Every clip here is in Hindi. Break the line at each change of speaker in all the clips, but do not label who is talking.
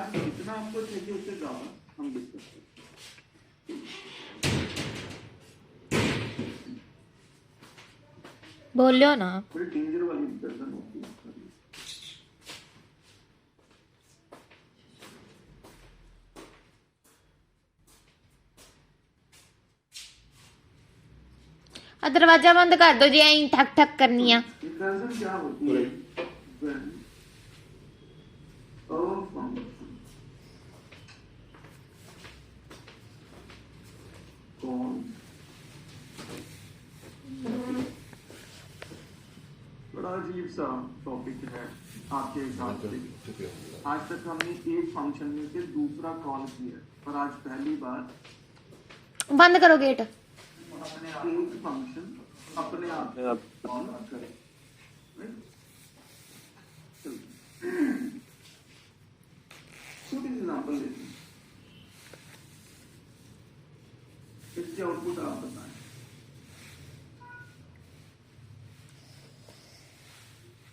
आज जितना आपको चाहिए उससे ज़्यादा हम डिस्कस करें।
बोलो ना।
बड़ी डेंजर वाली गर्दन होती है।
दरवाजा बंद कर दो जी, ऐं ठक ठक करनी है।
गर्दन क्या होती है? कौन बड़ा अजीब सा टॉपिक है आपके हिसाब से। आज तक हमने एक फंक्शन में से दूसरा कॉल किया, पर आज पहली बार
बंद करो गेट।
एक फंक्शन अपने आप कॉल करे। छोटी एग्जाम्पल लेते हैं, इसके आउटपुट आप बताएं।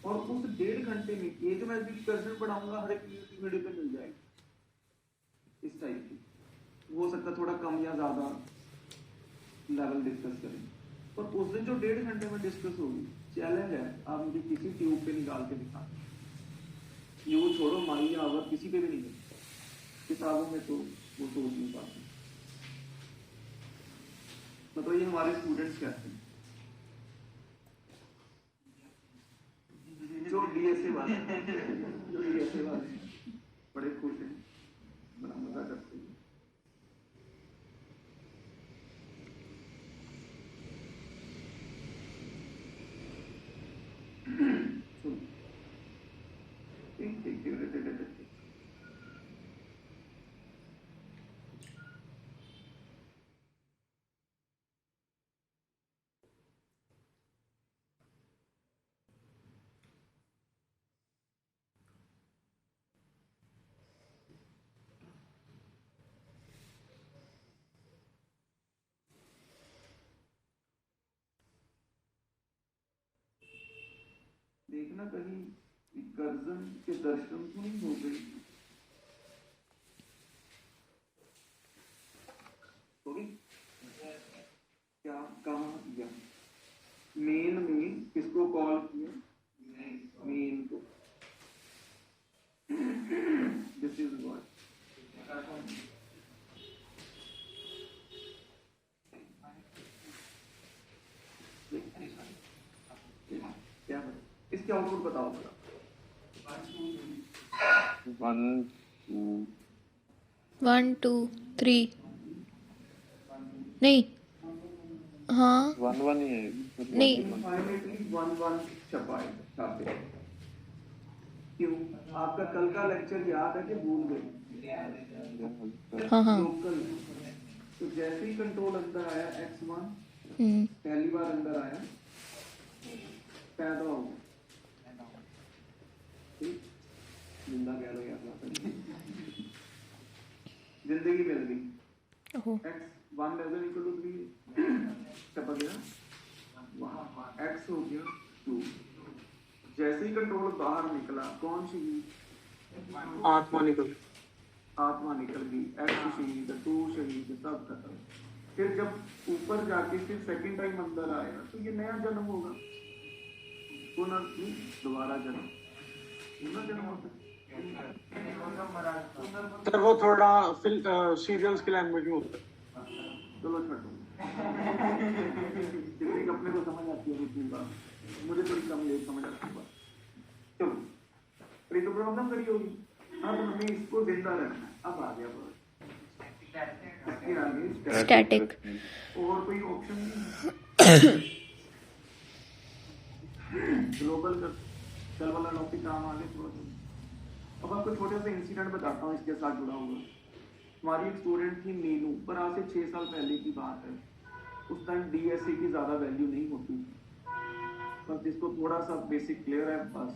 और उस 1.5 घंटे में ये जो मैं डिस्कशन पढ़ाऊंगा हर एक यूट्यूब वीडियो पे मिल जाएगी इस टाइप की। हो सकता है थोड़ा कम या ज्यादा लेवल डिस्कस करें, पर उस दिन जो 1.5 घंटे में डिस्कस होगी, चैलेंज है आप मुझे किसी ट्यूब पे निकाल के दिखा। यू छोड़ो, माई आवर किसी पे भी नहीं है, किताबों में तो वो सोच नहीं पाते। मतलब ये हमारे स्टूडेंट्स कहते हैं जो डीएसए वाले बड़े खुश हैं, बड़ा मजा करते हैं। देखना कहीं गर्दन के दर्शन तो नहीं हो गई होगी क्या? कहा या मेन में किसको कॉल किया? मेन को। दिस इज व्हाट क्या है इसके आउटपुट बताओ जरा।
1 2 3 नहीं, हाँ
1 ही है
नहीं,
फाइनली 1 छापे। क्यों? आपका कल का लेक्चर याद है कि भूल गए?
हाँ हाँ।
लोकल। तो जैसे ही कंट्रोल अंदर आया x1 पहली बार अंदर आया, पैदा हो गया। जिंदा कह लो या जिंदगी मिल गई। x1 लेवल इक्वल टू 3 टपक गया, x हो गया 2। जैसे ही कंट्रोल बाहर निकला, कौन सी आत्मा निकल गई, x शहीद, 2 शहीद, सब खत्म। फिर जब ऊपर जाके फिर सेकंड टाइम अंदर आया तो ये नया जन्म होगा, दोबारा जन्म, पुनर्जन्म होता है।
सर वो थोड़ा सीरियल्स की लैंग्वेज में होता है।
चलो छोड़ो, जितनी अपने को समझ आती है उतनी बात मुझे थोड़ी कम लेट समझ आती है। चलो तो प्रॉब्लम करी होगी। अब हमें इसको जिंदा रखना है। अब आ गया
स्टैटिक।
और कोई ऑप्शन नहीं। ग्लोबल कल वाला टॉपिक काम आगे थोड़ा। अब आपको छोटे से इंसिडेंट बताता हूँ इसके साथ जुड़ा हुआ। हमारी एक स्टूडेंट थी मीनू, पर आज से 6 साल पहले की बात है। उस टाइम डीएसए की ज़्यादा वैल्यू नहीं होती, बस जिसको थोड़ा सा बेसिक क्लियर है बस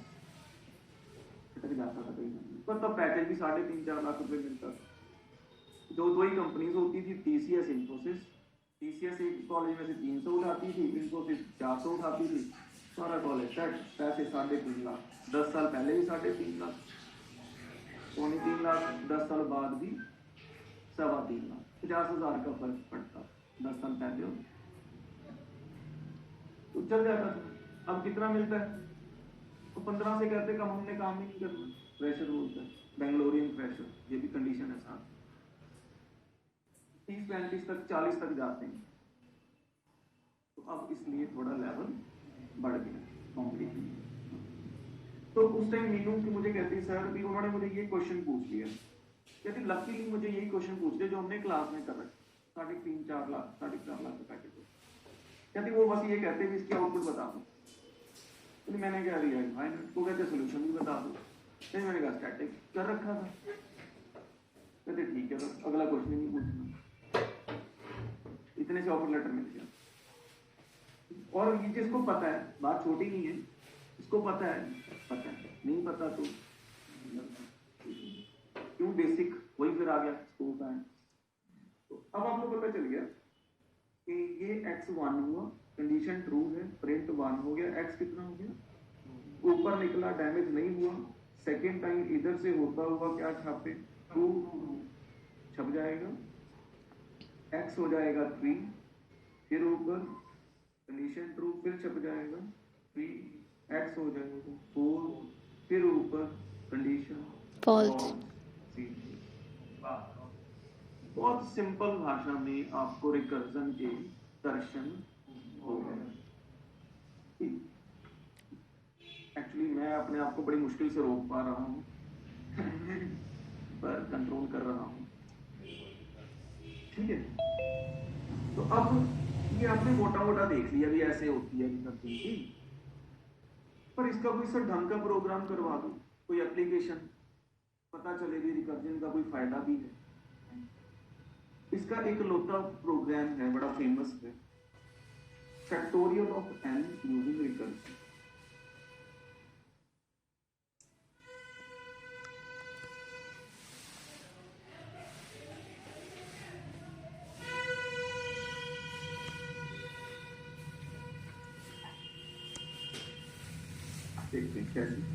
अटक जाता था कहीं। पर तब पैकेज भी 3.5-4 लाख रुपए मिलता था। दो ही कंपनीज होती थी, टीसीएस, इन्फोसिस। टीसीएस एक कॉलेज में से 300 उठाती थी, इन्फोसिस 400 उठाती थी। सारा कॉलेज सेट, पैसे 3.5 लाख। 10 साल पहले भी 3.5 लाख। 3.25 लाख 10 साल बाद भी 3.25 लाख, 50,000 का फर्क पड़ता 10 साल पहले तो चल जाता था। अब कितना मिलता है? तो 15 से कहते कम हमने काम ही नहीं करना, प्रेशर बोलता है, बेंगलोरियन प्रेशर, ये भी कंडीशन है साथ। 30-35 तक 40 तक जाते हैं। तो अब इसलिए थोड़ा लेवल बढ़ गया कॉम्पिटिशन। तो उस टाइम मीनू की मुझे कहती सर भी उन्होंने मुझे ये क्वेश्चन पूछ लिया, कहती लकीली मुझे यही क्वेश्चन पूछ लिया जो हमने क्लास में कर रखा, 3.5-4 लाख 4.5 लाख का पैकेज। कहती वो बस ये कहते भी इसकी आउटपुट बता दो। तो मैंने क्या दिया भाई, वो कहते सोल्यूशन भी बता दो। फिर मैंने कहा स्टैटिक कर रखा था। कहते ठीक है, तो अगला क्वेश्चन ही नहीं पूछना। इतने से ऑफर लेटर मिल गया। और ये जिसको पता है, बात छोटी नहीं है, इसको पता है नहीं पता तो क्यों, बेसिक वही फिर आ गया स्कोप है। तो अब आपको पता चल गया कि ये x1 हुआ, कंडीशन ट्रू है, प्रिंट 1 हो गया, x कितना हो गया, ऊपर निकला, डैमेज नहीं हुआ। सेकेंड टाइम इधर से होता हुआ क्या छापे, 2 छप जाएगा, x हो जाएगा 3, फिर ऊपर कंडीशन ट्रू, फिर छप जाएगा 3, x हो जाएगा 4, फिर ऊपर कंडीशन
फॉल्स।
बहुत सिंपल भाषा में आपको रिकर्जन के दर्शन हो गए। एक्चुअली मैं अपने आप को बड़ी मुश्किल से रोक पा रहा हूँ पर कंट्रोल कर रहा हूँ, ठीक है। तो अब ये आपने मोटा मोटा देख लिया भी ऐसे होती है रिकर्जन की, पर इसका कोई सर ढंग का प्रोग्राम करवा दो, कोई एप्लीकेशन, पता चले भी रिकर्जन का कोई फायदा भी है। इसका एक लोता प्रोग्राम है, बड़ा फेमस है, factorial of n using recursion. देखते हैं कैसे।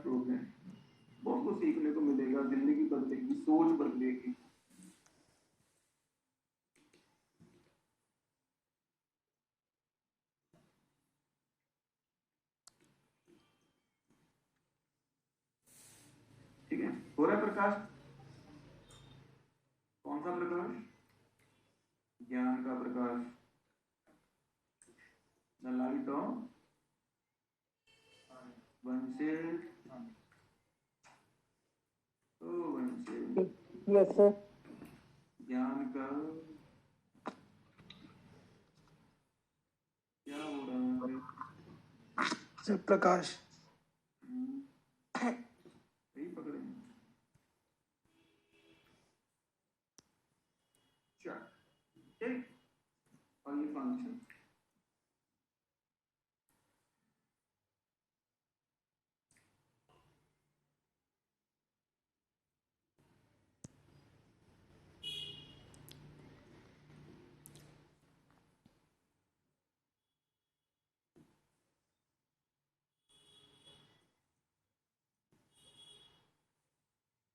प्रोग्राम बहुत कुछ सीखने को मिलेगा, जिंदगी बदलेगी, सोच बदलेगी। ठीक है, हो रहा है प्रकाश? कौन सा प्रकाश? ज्ञान का प्रकाश। द लाइट ऑफ वंशिल। ओ वंशिल,
यस सर।
ज्ञान का क्या हो रहा है
सर प्रकाश।
यही पकड़े। चल ठीक, और ये फंक्शन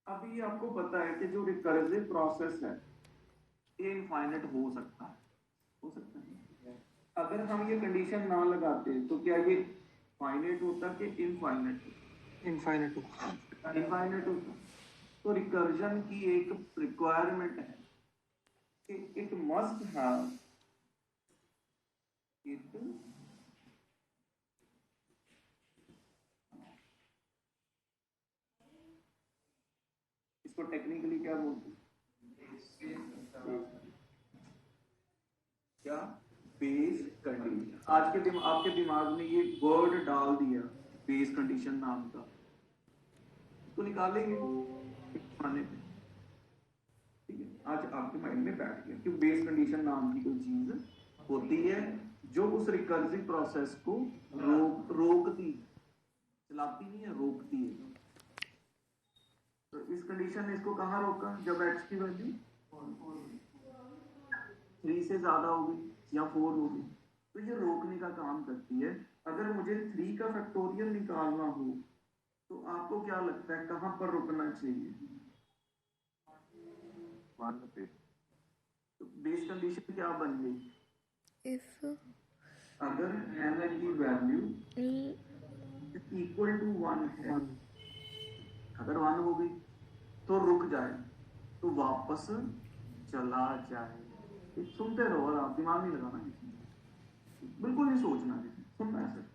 अभी आपको पता है कि जो रिकर्सिव प्रोसेस है ये इनफाइनाइट हो सकता है, हो सकता है। अगर हम ये कंडीशन ना लगाते तो क्या ये फाइनाइट होता कि इनफाइनाइट?
इनफाइनाइट।
इनफाइनाइट होता। तो रिकर्जन की एक रिक्वायरमेंट है कि इट मस्ट हैव, इट इसको टेक्निकली क्या बोलते हैं, क्या बेस कंडीशन। आज के आपके दिमाग में ये वर्ड डाल दिया बेस कंडीशन नाम का, तो निकालेंगे आने पे, ठीक है। आज आपके माइंड में बैठ गया कि बेस कंडीशन नाम की कोई चीज होती है जो उस रिकर्सिव प्रोसेस को रोकती, चलाती नहीं है, रोकती है। तो इस कंडीशन ने इसको कहाँ रोका, जब x की वैल्यू 3 से ज्यादा होगी या 4 होगी, तो ये रोकने का काम करती है। अगर मुझे 3 का फैक्टोरियल निकालना हो तो आपको क्या लगता है कहाँ पर रुकना चाहिए? 1 पे। तो बेस कंडीशन क्या बन गई?
if
अगर n की वैल्यू इक्वल टू 1 है, अगर 1 हो गई तो रुक जाए, तो वापस चला जाए। सुनते रहो और आप दिमाग नहीं लगाना किसी में, बिल्कुल नहीं सोचना, सुनना है सिर्फ।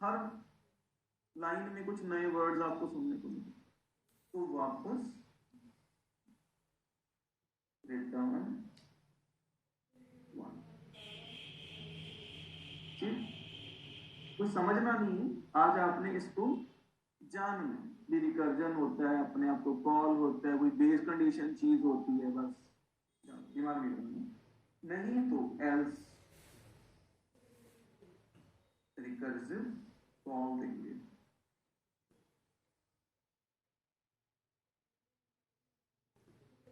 हर लाइन में कुछ नए वर्ड्स आपको सुनने को मिले। तो वापस रिटर्न 1। कुछ समझना नहीं, आज आपने इसको जानना है। भी रिकर्जन होता है, अपने आप को कॉल होता है, कोई बेस कंडीशन चीज होती है, बस दिमाग नहीं रखना। नहीं तो एल्स रिकर्सिव कॉल देंगे।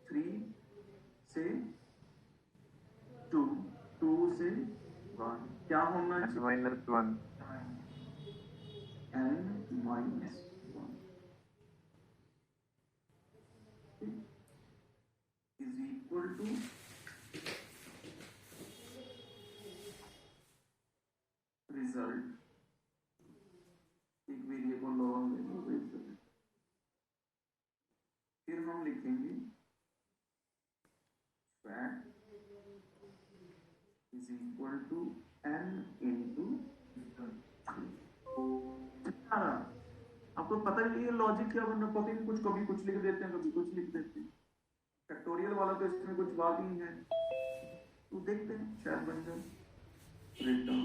थ्री से 2, 2 से 1, क्या होना चाहिए? -1 n -1 is equal to result, एक वेरिएबल लॉग रिजल्ट। फिर हम लिखेंगे fat is equal to n into 3। आपको पता ही है लॉजिक क्या बनना, पता ही कुछ, कभी कुछ लिख देते हैं, कभी कुछ लिख देते हैं। फैक्टोरियल वाला तो इसमें कुछ बात ही नहीं है, तो देखते हैं शायद बन जाए। रिटर्न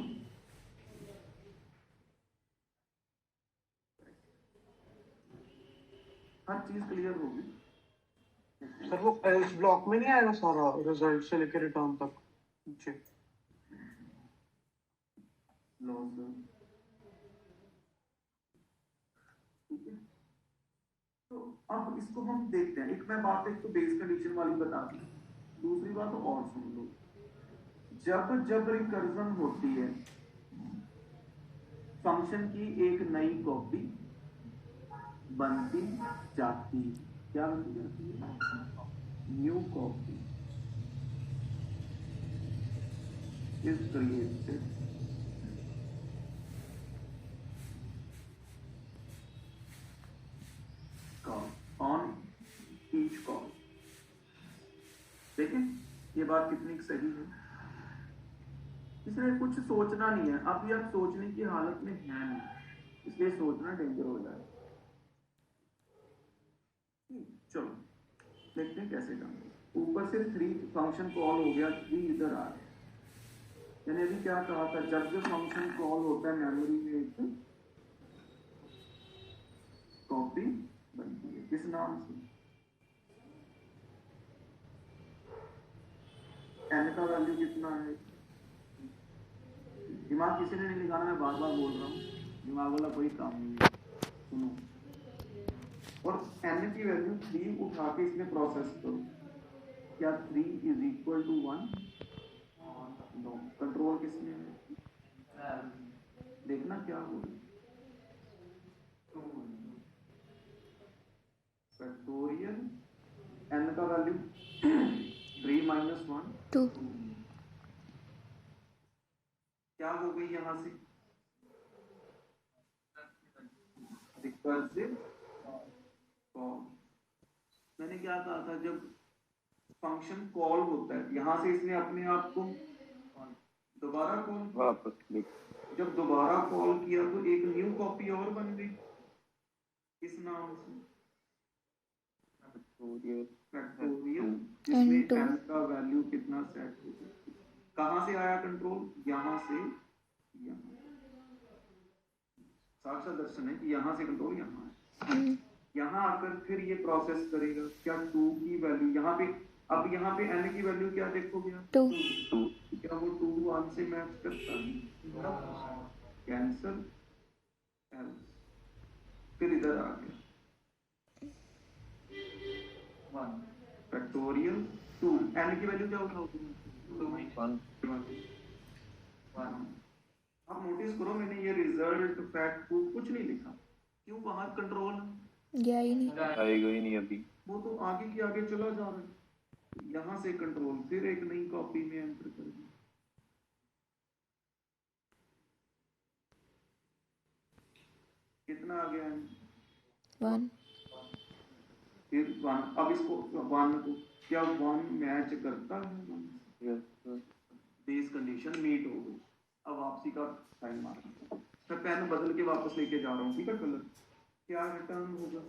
हर चीज क्लियर होगी।
सर वो एल्स ब्लॉक में नहीं आएगा सारा रिजल्ट से लेकर रिटर्न तक नीचे?
नो सर, ठीक है। तो अब इसको हम देखते हैं। एक मैं बात, एक तो बेस कंडीशन वाली बता दी, दूसरी बात और सुन लो। जब रिकर्जन होती है, फंक्शन की एक नई कॉपी बनती जाती, क्या बनती जाती है? New copy is created on each call. देखिए ये बात कितनी सही है, इसलिए कुछ सोचना नहीं है। अभी आप सोचने की हालत में है नहीं, इसलिए सोचना डेंजर हो जाए। चलो देखते हैं कैसे काम। ऊपर से 3 फंक्शन कॉल हो गया, 3 इधर आ गया। मैंने अभी क्या कहा था, जब फंक्शन कॉल होता है मेमोरी में एक कॉपी बनती है, किस नाम से? n का वैल्यू कितना है? दिमाग किसी ने नहीं लगाना, मैं बार बार बोल रहा हूँ, दिमाग वाला कोई काम नहीं है, सुनो। और n की वैल्यू 3 उठा के इसमें प्रोसेस करो। क्या 3 is equal to 1? No. Control किसमें है? देखना क्या होगा। फैक्टोरियल n का वैल्यू 3 - 1
2
क्या हो गई यहां से? Recursive call. मैंने क्या कहा था, जब फंक्शन कॉल होता है, यहां से इसने अपने आप को दोबारा कॉल वापस, जब दोबारा कॉल किया तो एक न्यू कॉपी और बन गई, किस नाम से? फैक्टोरियल, जिसमें n का वैल्यू कितना सेट हो गया। कहां से आया कंट्रोल? यहां से यहां। साक्षात दर्शन है कि यहां से कंट्रोल यहां है। यहाँ आकर फिर ये प्रोसेस करेगा क्या 2 की वैल्यू यहाँ पे, अब यहाँ पे n की वैल्यू क्या देखोगे आप?
2
क्या वो 2 1 से मैच करता है? कैंसल, फिर इधर आ गया 1 फैक्टोरियल 2, n की वैल्यू क्या उठाओगे? 1। आप नोटिस करो मैंने ये रिजल्ट फैक्ट को कुछ नहीं लिखा, क्यों? बाहर कंट्रोल
गया ही नहीं।
आएगा ही नहीं अभी।
वो तो आगे की आगे चला जा रहा है, यहाँ से कंट्रोल फिर एक नई कॉपी में एंटर कर दिया। कितना आ गया?
1
फिर 1, अब इसको 1 को क्या 1 मैच करता है? बेस कंडीशन मीट हो गई। अब वापसी का साइन मारना, मैं पेन बदल के वापस लेके जा रहा हूँ, ठीक है? कलर क्या रिटर्न होगा?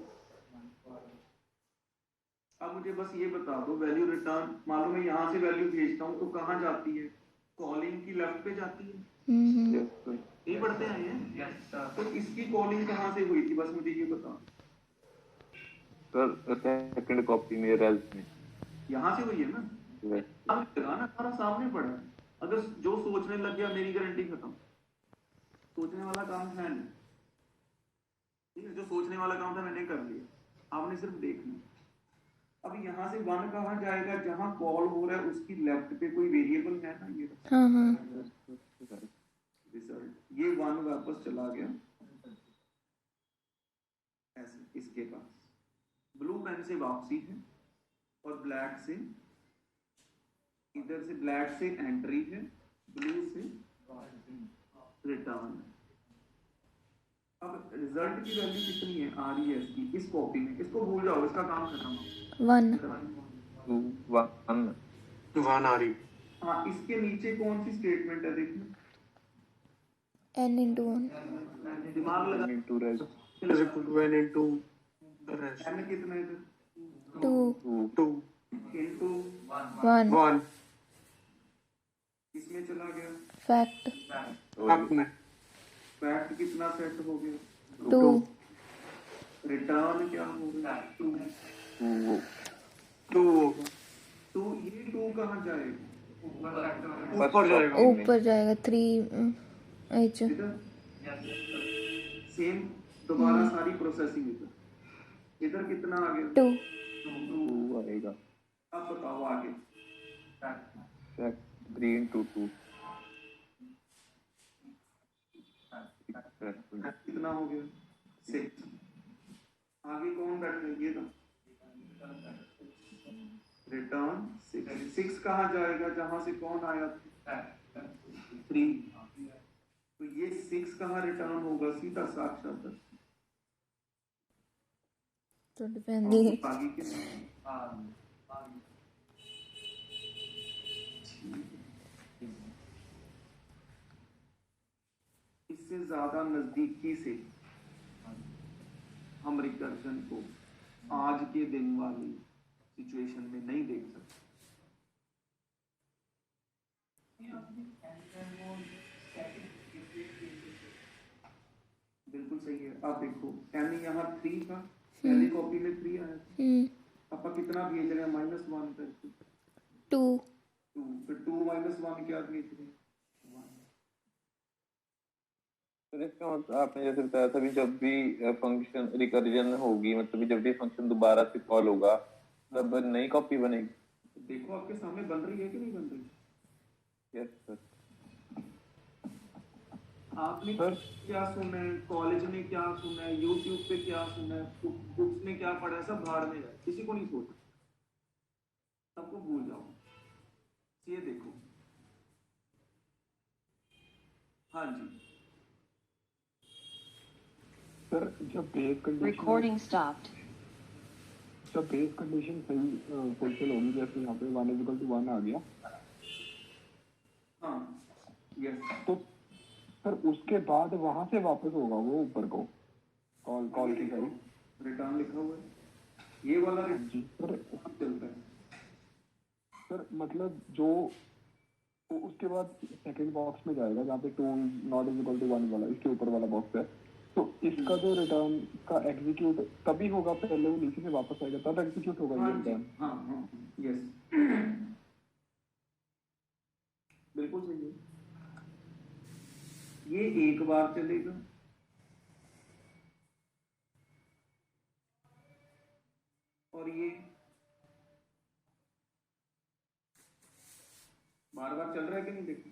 अब मुझे बस ये बता दो, वैल्यू रिटर्न मालूम है, यहाँ से वैल्यू भेजता हूँ तो कहाँ जाती है? कॉलिंग की लेफ्ट पे जाती है। ये पढ़ते हैं ये? तो इसकी कॉलिंग कहाँ से हुई थी, बस मुझे ये बता।
सर सेकंड कॉपी में रेल्स में
यहाँ से हुई है ना? अब लगाना सारा सामने पड़ा है, अगर जो सोचने लग गया मेरी गारंटी खत्म। सोचने वाला काम है नहीं, ठीक है? जो सोचने वाला काम था मैंने कर लिया, आपने सिर्फ देखना। अब यहाँ से 1 कहाँ जाएगा? जहाँ कॉल हो रहा है उसकी लेफ्ट पे कोई वेरिएबल है ना, ये रिजल्ट, ये 1 वापस चला गया ऐसे इसके पास। ब्लू पेन से वापसी है और ब्लैक से, इधर से ब्लैक से एंट्री है, ब्लू से रिटर्न। अब रिजल्ट की वैल्यू कितनी है? RES की इस कॉपी में, इसको भूल जाओ, इसका काम खत्म।
1
1 आ रही।
हाँ, इसके नीचे कौन सी स्टेटमेंट है देखना,
n into 1
दिमाग लगा।
Into rails
is equal to n into the rest.
n कितना है?
2
2
इनटू
1
1
इसमें चला गया
फैक्ट
फैक्ट में
फैक्ट, कितना सेट हो गया?
2
रिटर्न क्या हो गया? 2।
2 होगा,
तो ये 2 कहाँ जाएगा?
ऊपर जाएगा।
ऊपर जाएगा 3 h
सेम दोबारा सारी प्रोसेसिंग इधर, इधर कितना आ गया?
2
2 आएगा।
अब बताओ आगे।
फैक्ट 3 into 2
कितना हो गया? 6। आगे कौन बैठ रही है? रिटर्न 6 कहाँ जाएगा? जहां से कौन आया? 3। तो ये 6 कहाँ रिटर्न होगा? सीधा साक्षात
तो डिपेंडिंग
आगे के इससे ज्यादा नजदीकी से हम रिकर्जन को आज के दिन वाली सिचुएशन में नहीं देख सकते। बिल्कुल सही है। आप देखो n यहाँ 3 था, पहली कॉपी में 3 आया था, आपका कितना भेज रहे हैं? -1 करके
2
2, फिर 2 -1 क्या भेज रहे हैं? 1।
सर इसका मतलब आपने जैसे बताया था भी जब भी फंक्शन रिकर्जन होगी, मतलब जब भी फंक्शन दोबारा से कॉल होगा तब नई कॉपी बनेगी।
देखो आपके सामने बन रही है कि नहीं बन रही?
Yes sir.
आपने क्या सुना है, कॉलेज में क्या सुना है, यूट्यूब पे क्या सुना है, बुक्स में क्या पढ़ा है, सब भाड़ में जाए, किसी को नहीं सोचा, सबको भूल जाओ। ये देखो, हाँ जी
सर जब बेस कंडीशन
Recording stopped.
जब बेस कंडीशन सही फुलफिल होगी, जैसे यहाँ पे 1 = 1 आ गया,
हाँ यस,
तो सर उसके बाद वहां से वापस होगा वो ऊपर को कॉल की साइड
रिटर्न लिखा हुआ है, ये वाला
जी सर।
चलता है।
सर मतलब जो तो उसके बाद सेकंड बॉक्स में जाएगा जहाँ पे 2 ≠ 1 वाला, इसके ऊपर वाला बॉक्स है, तो इसका जो रिटर्न का एग्जीक्यूट तभी होगा, पहले वो नीचे से वापस आएगा तब एग्जीक्यूट होगा
हाँ
ये
जी,
रिटर्न।
हाँ हाँ यस, बिल्कुल सही है। ये एक बार चलेगा, और ये बार बार चल रहा है कि नहीं देखो,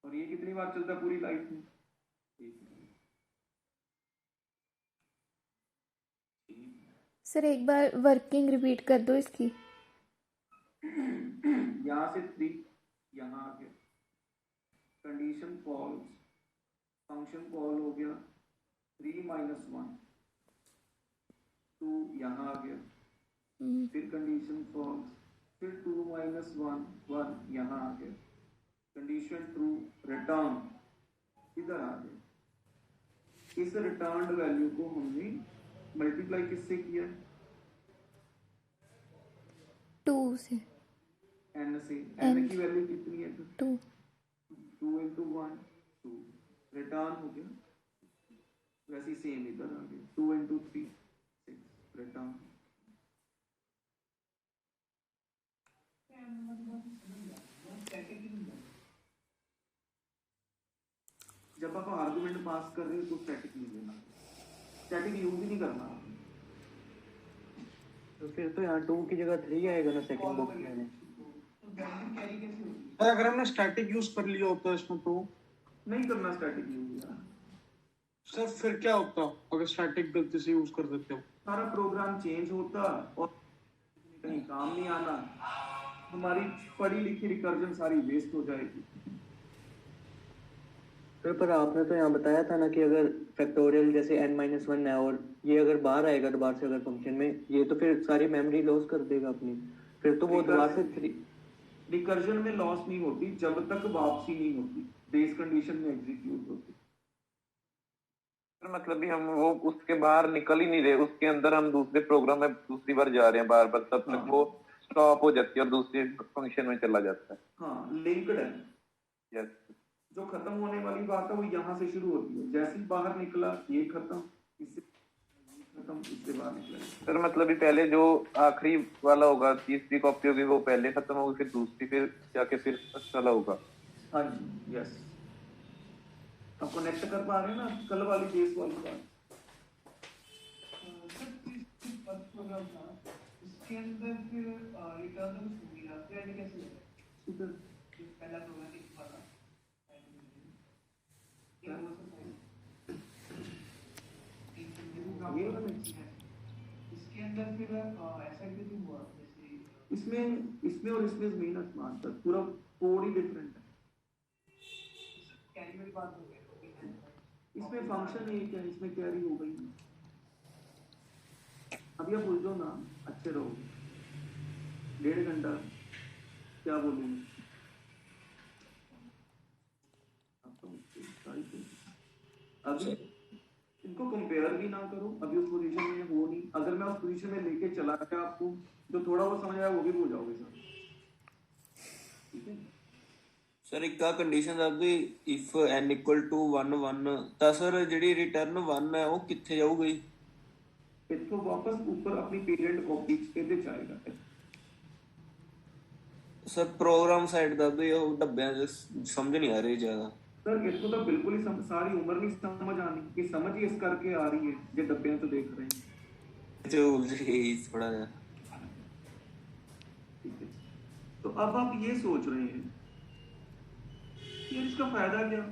और ये कितनी बार चलता है पूरी लाइफ में? एक बार।
सर एक बार वर्किंग रिपीट कर दो इसकी।
यहाँ से 3 यहाँ आ गया, कंडीशन फॉल्स, फंक्शन कॉल हो गया 3 - 1 2 यहाँ आ गया, फिर कंडीशन फॉल्स, फिर 2 - 1 1 यहाँ आ गया, कंडीशन ट्रू, रिटर्न इधर आ गया। इस रिटर्न वैल्यू को हमने मल्टीप्लाई किससे किया?
2 से।
n से। n की वैल्यू कितनी है?
2।
2 × 1 2, रिटर्न हो गया। वैसे सेम इधर आ गया, 2 × 3 6, रिटर्न। जब आप आर्गुमेंट पास कर रहे हो तो स्टैटिक नहीं लेना, स्टैटिक यूज ही नहीं करना।
तो फिर तो यहाँ 2 की जगह 3 आएगा ना सेकंड बुक में।
अगर हमने स्टैटिक यूज कर लिया होता इसमें तो
नहीं करना स्टैटिक यूज यार।
सर फिर क्या होता अगर स्टैटिक गलती से यूज कर देते हो?
सारा प्रोग्राम चेंज होता और कहीं काम नहीं आना, हमारी पढ़ी लिखी रिकर्जन सारी वेस्ट हो जाएगी।
सर पर आपने तो यहाँ बताया था ना कि अगर फैक्टोरियल जैसे n-1 है और ये अगर बाहर आएगा दोबारा से अगर फंक्शन में, ये तो फिर सारी मेमोरी लॉस कर देगा अपनी, फिर तो वो दोबारा से 3।
रिकर्जन में लॉस नहीं होती जब तक वापसी नहीं होती, बेस कंडीशन में एग्जीक्यूट होती।
मतलब भी हम वो उसके बाहर निकल ही नहीं रहे, उसके अंदर हम दूसरे प्रोग्राम में दूसरी बार जा रहे हैं बार बार, तब तक वो स्टॉप हो जाती है और दूसरे फंक्शन में चला जाता है।
हाँ लिंक्ड है।
यस।
जो खत्म होने वाली बात है वो यहाँ से शुरू होती है, जैसे ही बाहर निकला ये खत्म, इससे खत्म, इससे बाहर निकला।
सर मतलब भी पहले जो आखिरी वाला होगा, तीसरी कॉपी होगी, वो पहले खत्म होगी, फिर दूसरी, फिर जाके फिर चला होगा।
हाँ जी यस। अब कनेक्ट कर पा रहे हैं ना कल वाली केस वाली बात?
इसके अंदर फिर रिटर्न सुविधा कैसे पहला प्रोग्राम एक वाला इसके अंदर फिर ऐसा क्यों हुआ? जैसे
इसमें और इसमें जमीन आसमान का पूरा कोड ही डिफरेंट है।
कैरी वाली बात हो गई,
इसमें फंक्शन एक है, इसमें कैरी हो गई। अभी आप बोल दो ना, अच्छे रहो। 1.5 घंटा क्या बोलूँगी? अभी इनको कंपेयर भी ना करो, अभी उस पोजीशन में हो नहीं। अगर मैं उस पोजीशन में लेके चला गया आपको, जो थोड़ा बहुत समझ आया वो भी भूल जाओगे सर। ठीक है
ਸਰ ਇੱਕ ਆ ਕੰਡੀਸ਼ਨ ਦੱਸਦੀ, ਇਫ n = 1 1 ਤਾਂ ਸਰ ਜਿਹੜੀ ਰਿਟਰਨ 1 ਹੈ ਉਹ ਕਿੱਥੇ ਜਾਊਗੀ?
इतो वापस ऊपर अपनी पेरेंट कॉपी ਇਹਦੇ ਚ ਆਏਗਾ।
ਸਰ ਪ੍ਰੋਗਰਾਮ ਸਾਈਡ ਦੱਸਦੇ ਉਹ ਡੱਬਿਆਂ 'ਚ ਸਮਝ ਨਹੀਂ ਆ ਰਹੀ ਜ਼ਿਆਦਾ।
सर इसको तो बिल्कुल ही सारी उम्र नहीं समझ आनी, कि समझ ही इस करके आ रही है जो डब्बे तो देख रहे हैं।
जो उलझ गई थोड़ा सा।
ठीक है, तो अब आप ये सोच रहे हैं यार इसका फायदा क्या?